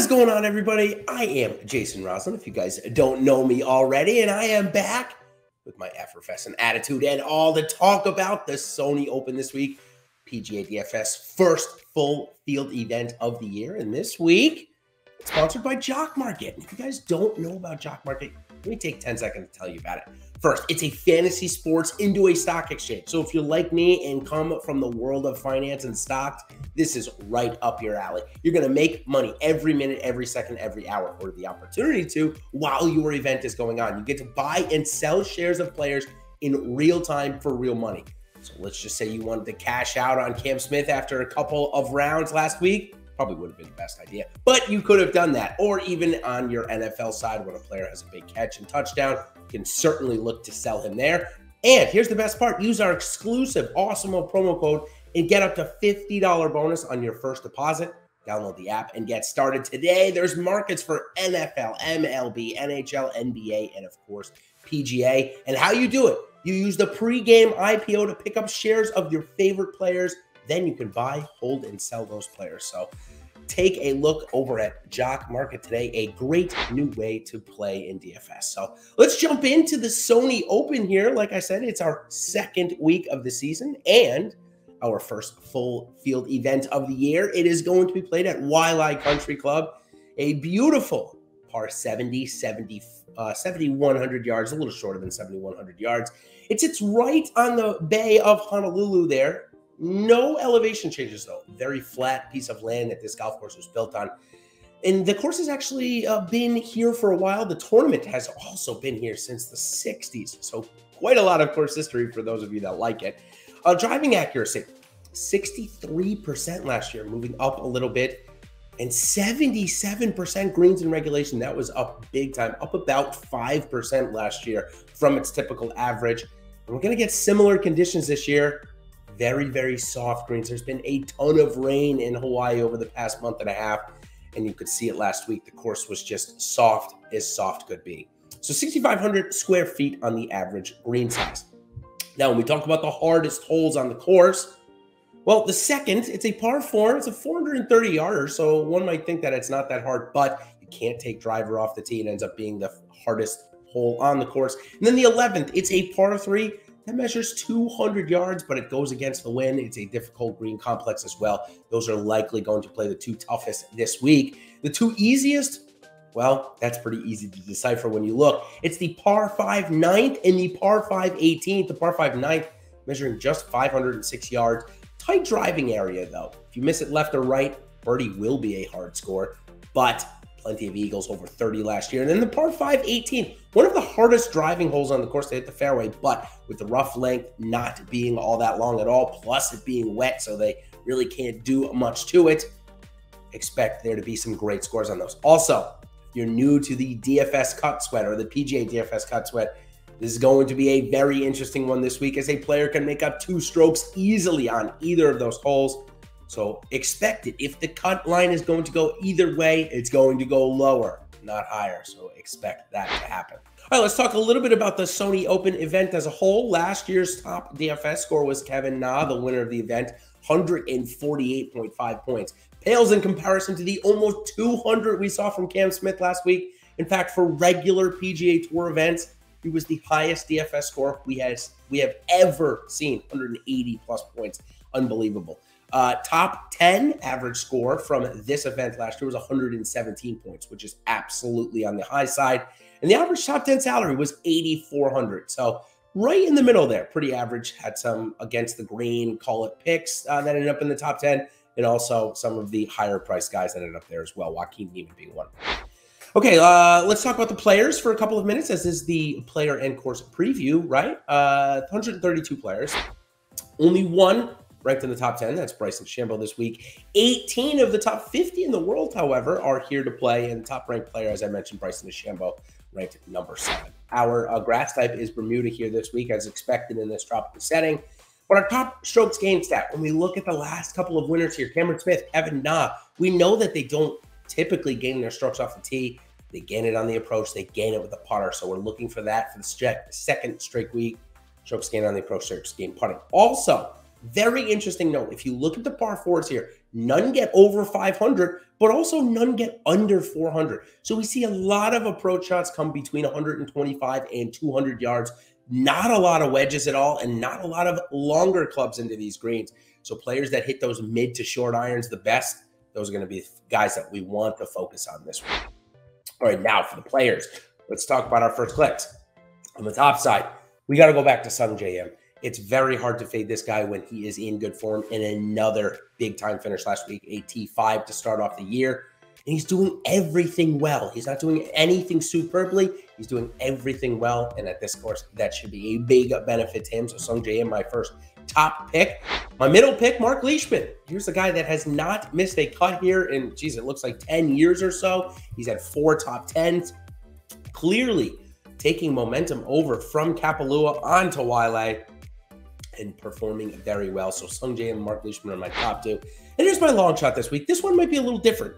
is going on, everybody? I am Jason Rouslin, if you guys don't know me already, and I am back with my effervescent attitude and all the talk about the Sony Open this week. PGA DFS first full field event of the year, and this week it's sponsored by Jock Market. If you guys don't know about Jock Market, let me take 10 seconds to tell you about it. First, it's a fantasy sports into a stock exchange. So if you're like me and come from the world of finance and stocks, this is right up your alley. You're going to make money every minute, every second, every hour, or the opportunity to while your event is going on. You get to buy and sell shares of players in real time for real money. So let's just say you wanted to cash out on Cam Smith after a couple of rounds last week. Probably would have been the best idea, but you could have done that. Or even on your NFL side, when a player has a big catch and touchdown, you can certainly look to sell him there. And here's the best part. Use our exclusive Awesemo promo code and get up to $50 bonus on your first deposit. Download the app and get started today. There's markets for NFL, MLB, NHL, NBA, and of course, PGA. And how you do it, you use the pregame IPO to pick up shares of your favorite players. Then you can buy, hold, and sell those players. So take a look over at Jock Market today, a great new way to play in DFS. So let's jump into the Sony Open here. Like I said, it's our second week of the season and our first full field event of the year. It is going to be played at Waialae Country Club, a beautiful par 7,100 yards, a little shorter than 7,100 yards. It sits right on the Bay of Honolulu there. No elevation changes, though. Very flat piece of land that this golf course was built on. And the course has actually been here for a while. The tournament has also been here since the 60s. So quite a lot of course history for those of you that like it. Driving accuracy, 63% last year, moving up a little bit. And 77% greens in regulation. That was up big time, up about 5% last year from its typical average. And we're going to get similar conditions this year. Very, very soft greens. There's been a ton of rain in Hawaii over the past month and a half, and you could see it last week. The course was just soft as soft could be. So 6,500 square feet on the average green size. Now, when we talk about the hardest holes on the course, well, the second, it's a par 4. It's a 430-yarder, so one might think that it's not that hard, but you can't take driver off the tee. It ends up being the hardest hole on the course. And then the 11th, it's a par 3. That measures 200 yards, but it goes against the wind. It's a difficult green complex as well. Those are likely going to play the two toughest this week. The two easiest, well, that's pretty easy to decipher when you look. It's the par 5 9th and the par 5 18th. The par 5 9th measuring just 506 yards. Tight driving area, though. If you miss it left or right, birdie will be a hard score, but plenty of eagles over 30 last year. And then the par 5 18th, one of the hardest driving holes on the course to hit the fairway, but with the rough length not being all that long at all, plus it being wet, so they really can't do much to it. Expect there to be some great scores on those. Also, if you're new to the DFS cut sweat or the PGA DFS cut sweat, this is going to be a very interesting one this week as a player can make up 2 strokes easily on either of those holes. So expect it. If the cut line is going to go either way, it's going to go lower, not higher. So expect that to happen. All right, let's talk a little bit about the Sony Open event as a whole. Last year's top DFS score was Kevin Na, the winner of the event, 148.5 points. Pales in comparison to the almost 200 we saw from Cam Smith last week. In fact, for regular PGA Tour events, he was the highest DFS score we have ever seen, 180 plus points. Unbelievable. Top 10 average score from this event last year was 117 points, which is absolutely on the high side. And the average top 10 salary was $8,400. So right in the middle there, pretty average. Had some against the green, call it picks that ended up in the top 10. And also some of the higher priced guys ended up there as well. Joaquin Neiman being one. Okay, let's talk about the players for a couple of minutes, as is the player and course preview, right? 132 players. Only one ranked in the top 10. That's Bryson DeChambeau this week. 18 of the top 50 in the world, however, are here to play. And the top-ranked player, as I mentioned, Bryson DeChambeau, ranked number 7. Our grass type is Bermuda here this week, as expected in this tropical setting. But our top strokes gained stat, when we look at the last couple of winners here, Cameron Smith, Kevin Na, we know that they don't typically gain their strokes off the tee. They gain it on the approach. They gain it with the putter. So we're looking for that for the second straight week. Strokes gained on the approach, strokes gained putting. Also, very interesting note, if you look at the par 4s here, None get over 500, but also none get under 400. So we see a lot of approach shots come between 125 and 200 yards. Not a lot of wedges at all, and not a lot of longer clubs into these greens. So players that hit those mid to short irons the best, those are going to be guys that we want to focus on this week. All right, now for the players, let's talk about our first clicks. On the top side, we got to go back to Sung J.M. It's very hard to fade this guy when he is in good form, and another big-time finish last week, a T5 to start off the year. And he's doing everything well. He's not doing anything superbly. He's doing everything well. And at this course, that should be a big benefit to him. So Sung J.M., my first top pick. My middle pick, Mark Leishman. Here's a guy that has not missed a cut here in, geez, it looks like 10 years or so. He's had 4 top 10s. Clearly taking momentum over from Kapalua onto Waialae and performing very well. So Sung J.M. and Mark Leishman are my top 2. And here's my long shot this week. This one might be a little different.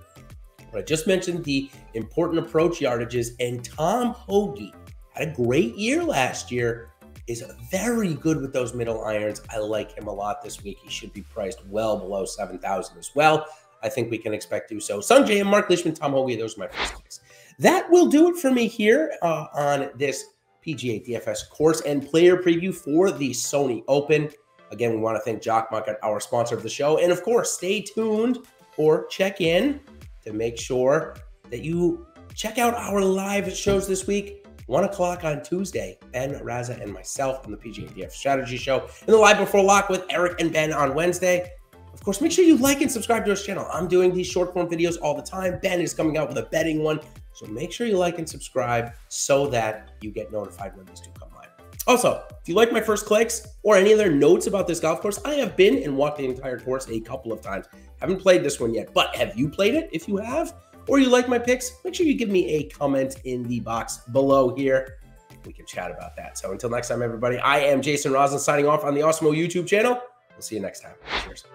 I just mentioned the important approach yardages, and Tom Hoge had a great year last year, is very good with those middle irons. I like him a lot this week. He should be priced well below 7,000 as well. I think we can expect to do so. Sung J.M., Mark Leishman, Tom Hoge, those are my first picks. That will do it for me here on this PGA DFS course and player preview for the Sony Open. Again, we want to thank Jock Market, our sponsor of the show. And of course, stay tuned or check in to make sure that you check out our live shows this week. 1 o'clock on Tuesday, Ben, Raza, and myself on the PGA DFS Strategy Show. And the Live Before Lock with Eric and Ben on Wednesday. Of course, make sure you like and subscribe to this channel. I'm doing these short form videos all the time. Ben is coming out with a betting one. So make sure you like and subscribe so that you get notified when these do come live. Also, if you like my first clicks or any other notes about this golf course, I have been and walked the entire course a couple of times. Haven't played this one yet, but have you played it? If you have, or you like my picks, make sure you give me a comment in the box below here. We can chat about that. So until next time, everybody, I am Jason Rouslin signing off on the Awesemo YouTube channel. We'll see you next time. Cheers.